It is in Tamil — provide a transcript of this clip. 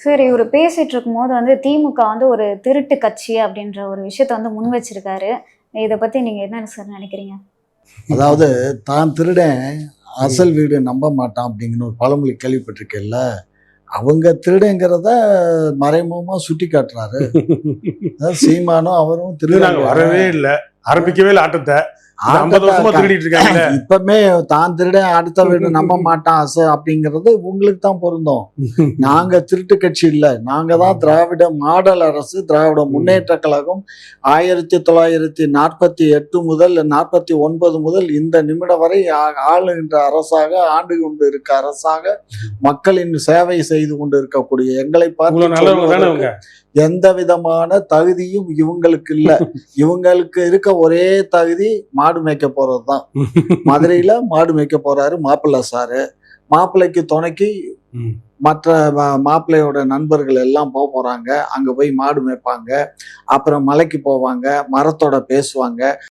சரி, இவரு பேசிட்டு இருக்கும்போது வந்து திமுக வந்து ஒரு திருட்டு கட்சி அப்படின்ற ஒரு விஷயத்த வந்து முன் வச்சிருக்காரு. இத பத்தி நீங்க என்ன சார் நினைக்கிறீங்க? அதாவது தான் திருடன் அசல் வீடு நம்ப மாட்டான் அப்படிங்கிற ஒரு பழமொழி கேள்விப்பட்டிருக்கேல்ல. அவங்க திருடங்கிறத மறைமுகமா சுட்டி காட்டுறாரு. சீமானும் அவரும் நாங்க திருடங்க. வரவே இல்ல, ஆரம்பிக்கவே இல்ல ஆட்டத்தை. 50 வருஷமா திருடிட்டு இருக்காங்க. இப்பமே தான் திருடன் அடுத்த வீடு நம்ப மாட்டான் அப்படிங்கிறது உங்களுக்கு தான் பொருந்தும். நாங்க திருட்டு கட்சி இல்ல, நாங்க தான் திராவிட மாடல் அரசு, திராவிட முன்னேற்ற கழகம் 1948 முதல் 49 முதல் இந்த நிமிடம் வரை ஆளுகின்ற அரசாக, ஆண்டு கொண்டு இருக்க அரசாக, மக்களின் சேவை செய்து கொண்டு இருக்கக்கூடிய எங்களை பார்த்து எந்த விதமான தகுதியும் இவங்களுக்கு இல்ல. இவங்களுக்கு இருக்க ஒரே தகுதி மாடு மேய்க்க போறதுதான். மதுரையில மாடு மேய்க்க போறாரு மாப்பிள்ளை சாரு. மாப்பிள்ளைக்கு துணைக்கு மற்ற மாப்பிள்ளையோட நண்பர்கள் எல்லாம் போறாங்க. அங்க போய் மாடு மேய்ப்பாங்க. அப்புறம் மலைக்கு போவாங்க, மரத்தோட பேசுவாங்க.